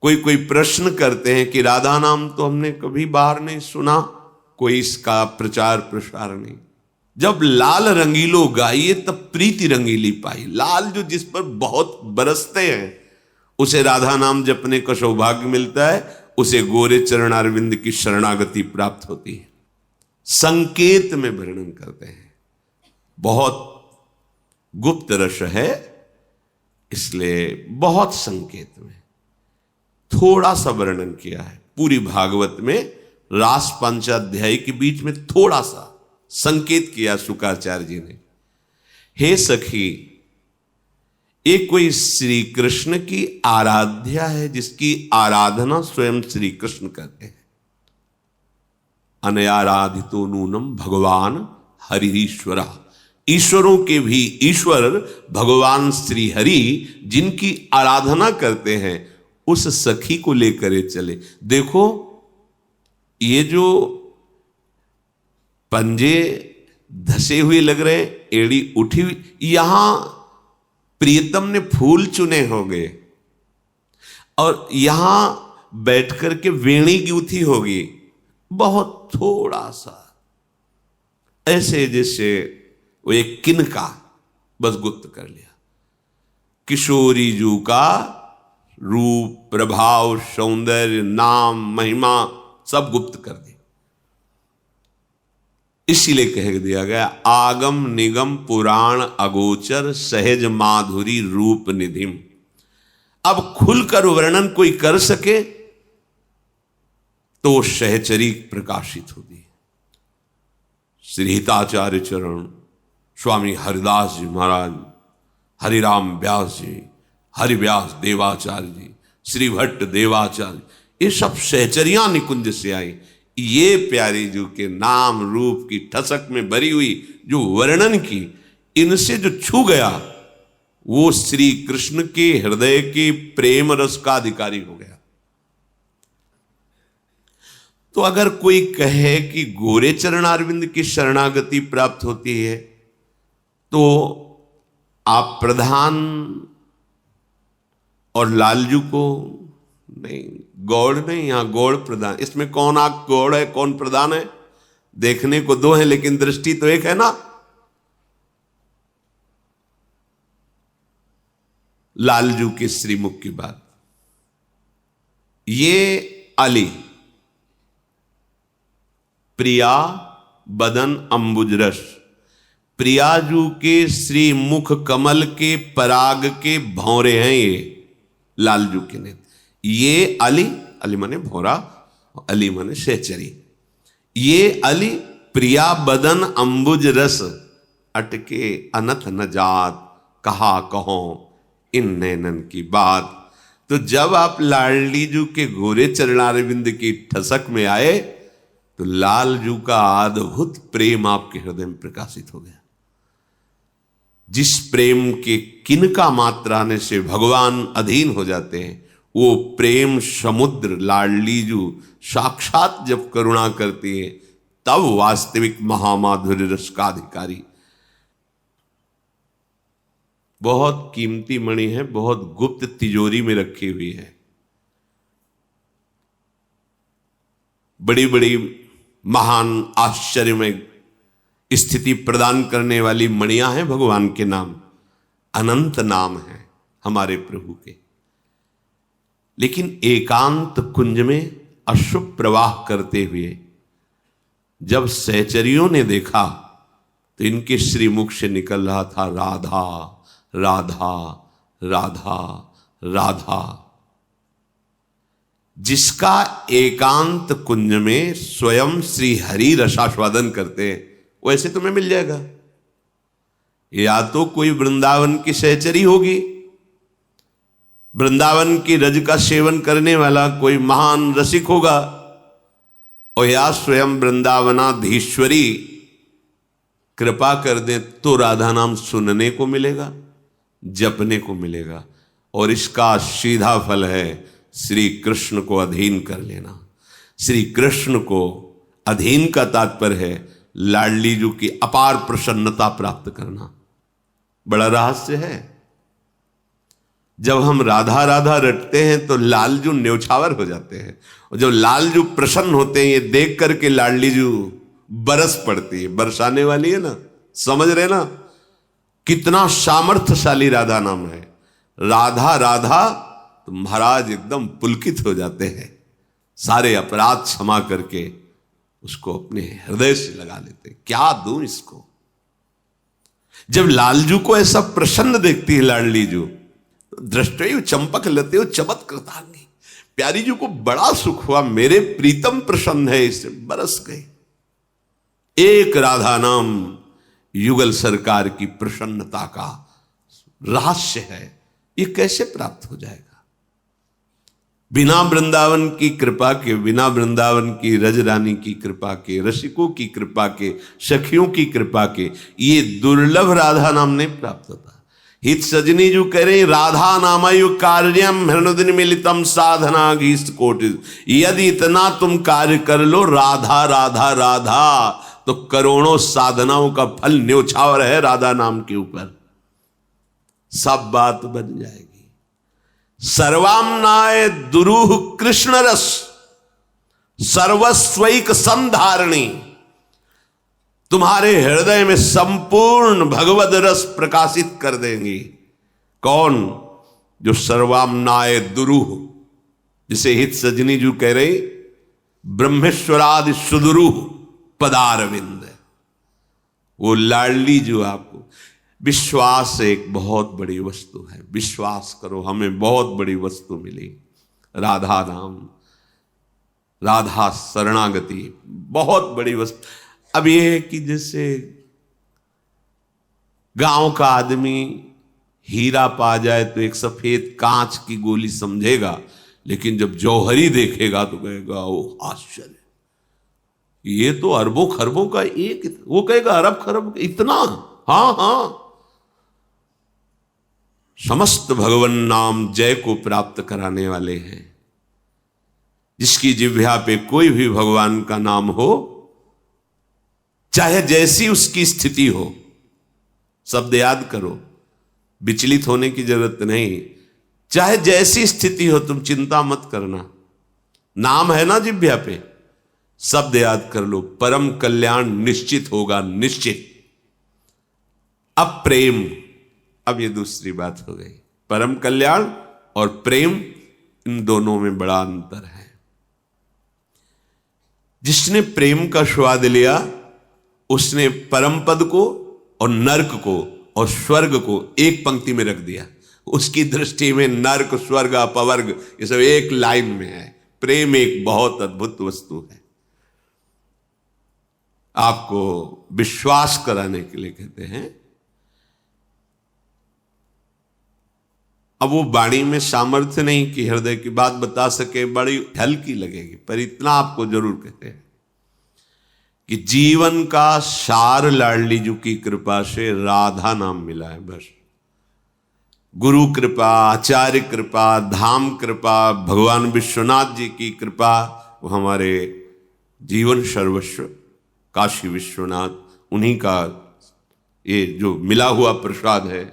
कोई कोई प्रश्न करते हैं कि राधा नाम तो हमने कभी बाहर नहीं सुना, कोई इसका प्रचार प्रसार नहीं। जब लाल रंगीलो गाइए तब प्रीति रंगीली पाई। लाल जो जिस पर बहुत बरसते हैं उसे राधा नाम जपने का सौभाग्य मिलता है, उसे गोरे चरणारविंद की शरणागति प्राप्त होती है। संकेत में वर्णन करते हैं, बहुत गुप्त रस है, इसलिए बहुत संकेत में थोड़ा सा वर्णन किया है। पूरी भागवत में रास पंचाध्यायी के बीच में थोड़ा सा संकेत किया शुक्राचार्य जी ने। हे सखी, एक कोई श्री कृष्ण की आराध्या है जिसकी आराधना स्वयं श्री कृष्ण करते हैं। अनयाराधितो नूनम भगवान हरिश्वरा, ईश्वरों के भी ईश्वर भगवान श्री हरि जिनकी आराधना करते हैं, उस सखी को लेकर चले। देखो ये जो पंजे धसे हुए लग रहे, एड़ी उठी हुई, यहां प्रियतम ने फूल चुने होंगे और यहां बैठ करके वेणी गूंथी होगी, बहुत थोड़ा सा ऐसे जैसे वो एक किनका बस गुप्त कर लिया। किशोरी जू का रूप, प्रभाव, सौंदर्य, नाम, महिमा सब गुप्त कर दी। इसीलिए कह दिया गया आगम निगम पुराण अगोचर सहज माधुरी रूप निधिम। अब खुलकर वर्णन कोई कर सके तो सहचरी प्रकाशित होती है। श्री हिताचार्य चरण स्वामी हरिदास जी महाराज, हरिराम व्यास जी, हरिव्यास देवाचार्य जी, श्री भट्ट देवाचार्य, ये सब सहचरियां निकुंज से आई। ये प्यारी जी के नाम रूप की ठसक में भरी हुई जो वर्णन की, इनसे जो छू गया वो श्री कृष्ण के हृदय के प्रेम रस का अधिकारी हो गया। तो अगर कोई कहे कि गोरे चरणारविंद की शरणागति प्राप्त होती है तो आप प्रधान और लालजू को नहीं, गौड़ नहीं, यहां गौड़ प्रधान। इसमें कौन आप गौड़ है कौन प्रधान है, देखने को दो है लेकिन दृष्टि तो एक है ना। लालजू के श्रीमुख की बात, ये अली प्रिया बदन अंबुजरस, प्रियाजू के श्री मुख कमल के पराग के भौरे हैं ये लालजू के नेत्र। ये अली, अली माने भौरा, अली माने सहचरी। ये अली प्रिया बदन अंबुज रस, अटके अनथ न जात, कहा कहो इन नैनन की बात। तो जब आप लाडली जू के गोरे चरणारविंद की ठसक में आए तो लालजू का अद्भुत प्रेम आपके हृदय में प्रकाशित हो गया। जिस प्रेम के किनका मात्रा आने से भगवान अधीन हो जाते हैं, वो प्रेम समुद्र लाडलीजू साक्षात जब करुणा करती है तब वास्तविक महामाधुर्य रस का अधिकारी। बहुत कीमती मणि है, बहुत गुप्त तिजोरी में रखी हुई है। बड़ी बड़ी महान आश्चर्य में स्थिति प्रदान करने वाली मणियां हैं भगवान के नाम, अनंत नाम है हमारे प्रभु के। लेकिन एकांत कुंज में अशुभ प्रवाह करते हुए जब सहचरियों ने देखा तो इनके श्रीमुख से निकल रहा था राधा राधा राधा राधा। जिसका एकांत कुंज में स्वयं श्री हरि रसास्वादन करते हैं वैसे तुम्हें मिल जाएगा। या तो कोई वृंदावन की सहचरी होगी, वृंदावन की रज का सेवन करने वाला कोई महान रसिक होगा, और या स्वयं वृंदावनाधीश्वरी कृपा कर दे तो राधा नाम सुनने को मिलेगा, जपने को मिलेगा। और इसका सीधा फल है श्री कृष्ण को अधीन कर लेना। श्री कृष्ण को अधीन का तात्पर्य है लाडली जू की अपार प्रसन्नता प्राप्त करना। बड़ा रहस्य है। जब हम राधा राधा रटते हैं तो लालजू न्यौछावर हो जाते हैं, और जब लालजू प्रसन्न होते हैं ये देख करके लाडली जू बरस पड़ती है, बरसाने वाली है ना, समझ रहे ना कितना सामर्थ्यशाली राधा नाम है। राधा राधा तो महाराज एकदम पुलकित हो जाते हैं, सारे अपराध क्षमा करके उसको अपने हृदय से लगा लेते हैं। क्या दूं इसको। जब लालजू को ऐसा प्रसन्न देखती है लाडली जू, दृष्टि चंपक लते हो चमत कृतांगी, प्यारी जू को बड़ा सुख हुआ, मेरे प्रीतम प्रसन्न है, इससे बरस गए। एक राधा नाम युगल सरकार की प्रसन्नता का रहस्य है, ये कैसे प्राप्त हो जाएगा। बिना वृंदावन की कृपा के, बिना वृंदावन की रज रानी की कृपा के, रसिकों की कृपा के, सखियों की कृपा के ये दुर्लभ राधा नाम नहीं प्राप्त होता। हित सजनी जो कह रहे राधा नामयु कार्यम हृदय मिलितम साधना गीस्त कोटि, यदि इतना तुम कार्य कर लो राधा राधा राधा, तो करोड़ों साधनाओं का फल न्यौछावर है राधा नाम के ऊपर, सब बात बन जाएगी। सर्वाम्नाय दुरूह कृष्ण रस सर्वस्वैक संधारणी, तुम्हारे हृदय में संपूर्ण भगवद रस प्रकाशित कर देंगी। कौन? जो सर्वाम्नाय दुरूह, जिसे हित सजनी जी कह रहे ब्रह्मेश्वरादि सुदुरूह पदारविंद, वो लाडली जो आपको, विश्वास एक बहुत बड़ी वस्तु है, विश्वास करो हमें बहुत बड़ी वस्तु मिली, राधा नाम, राधा शरणागति बहुत बड़ी वस्तु। अब यह है कि जैसे गांव का आदमी हीरा पा जाए तो एक सफेद कांच की गोली समझेगा, लेकिन जब जौहरी देखेगा तो कहेगा ओ आश्चर्य, ये तो अरबों खरबों का एक, वो कहेगा अरब खरब इतना। हाँ हाँ, समस्त भगवान नाम जय को प्राप्त कराने वाले हैं। जिसकी जिह्वा पे कोई भी भगवान का नाम हो, चाहे जैसी उसकी स्थिति हो, शब्द याद करो, विचलित होने की जरूरत नहीं, चाहे जैसी स्थिति हो तुम चिंता मत करना, नाम है ना जिह्वा पे, शब्द याद कर लो, परम कल्याण निश्चित होगा, निश्चित। अब प्रेम, अब ये दूसरी बात हो गई, परम कल्याण और प्रेम, इन दोनों में बड़ा अंतर है। जिसने प्रेम का स्वाद लिया उसने परम पद को और नर्क को और स्वर्ग को एक पंक्ति में रख दिया। उसकी दृष्टि में नर्क स्वर्ग अपवर्ग ये सब एक लाइन में है। प्रेम एक बहुत अद्भुत वस्तु है। आपको विश्वास कराने के लिए कहते हैं। अब वो वाणी में सामर्थ्य नहीं कि हृदय की बात बता सके, बड़ी हल्की लगेगी, पर इतना आपको जरूर कहते हैं कि जीवन का सार लाडली जी की कृपा से राधा नाम मिला है। बस गुरु कृपा, आचार्य कृपा, धाम कृपा, भगवान विश्वनाथ जी की कृपा, वो हमारे जीवन सर्वस्व काशी विश्वनाथ, उन्हीं का ये जो मिला हुआ प्रसाद है।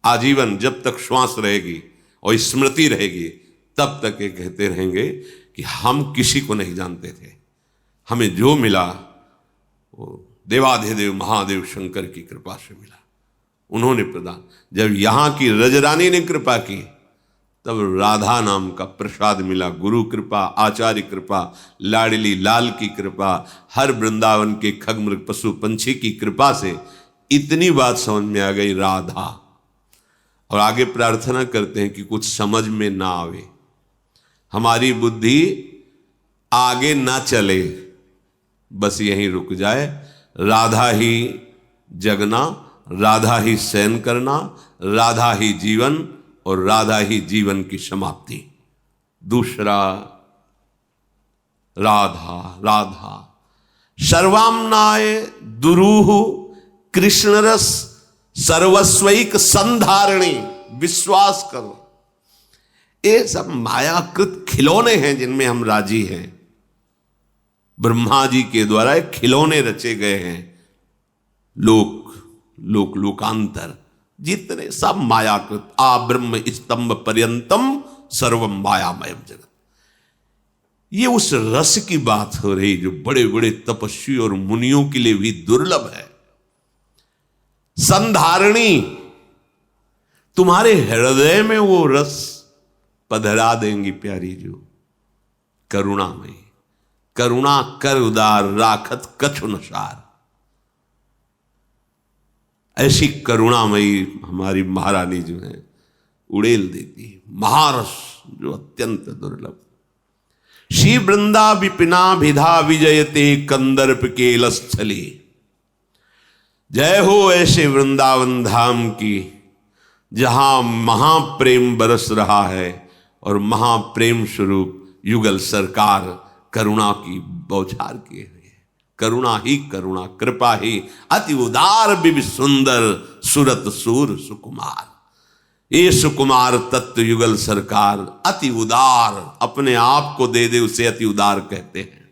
आजीवन जब तक श्वास रहेगी और स्मृति रहेगी तब तक ये कहते रहेंगे कि हम किसी को नहीं जानते थे, हमें जो मिला वो देवाधिदेव महादेव शंकर की कृपा से मिला, उन्होंने प्रदान। जब यहाँ की रजरानी ने कृपा की तब राधा नाम का प्रसाद मिला। गुरु कृपा, आचार्य कृपा, लाडली लाल की कृपा, हर वृंदावन के खगमृग पशु पंछी की कृपा से इतनी बात समझ में आ गई राधा। और आगे प्रार्थना करते हैं कि कुछ समझ में ना आवे, हमारी बुद्धि आगे ना चले, बस यहीं रुक जाए। राधा ही जगना, राधा ही शयन करना, राधा ही जीवन और राधा ही जीवन की समाप्ति। दूसरा राधा राधा सर्वाम्नाय दुरूह कृष्ण रस सर्वस्वैक संधारणी। विश्वास करो ये सब मायाकृत खिलौने हैं जिनमें हम राजी हैं। ब्रह्मा जी के द्वारा खिलौने रचे गए हैं, लोक लोकांतर, जितने सब मायाकृत, आ ब्रह्म स्तंभ पर्यंतम सर्वम मायामयम जगत। ये उस रस की बात हो रही जो बड़े बड़े तपस्वी और मुनियों के लिए भी दुर्लभ है। संधारणी, तुम्हारे हृदय में वो रस पधरा देंगी प्यारी जो करुणामयी। करुणा कर उदार राखत कछु न सार। ऐसी करुणामयी हमारी महारानी जो है उड़ेल देती है। महारस जो अत्यंत दुर्लभ। श्री वृंदा विपिना विधा विजयते कंदर्प केलस्थली। जय हो ऐसे वृंदावन धाम की जहां महाप्रेम बरस रहा है और महाप्रेम स्वरूप युगल सरकार करुणा की बौछार किए हुए। करुणा ही करुणा, कृपा ही अति उदार बिब सुंदर सुरत सूर सुकुमार। ये सुकुमार तत्व युगल सरकार अति उदार, अपने आप को दे दे उसे अति उदार कहते हैं।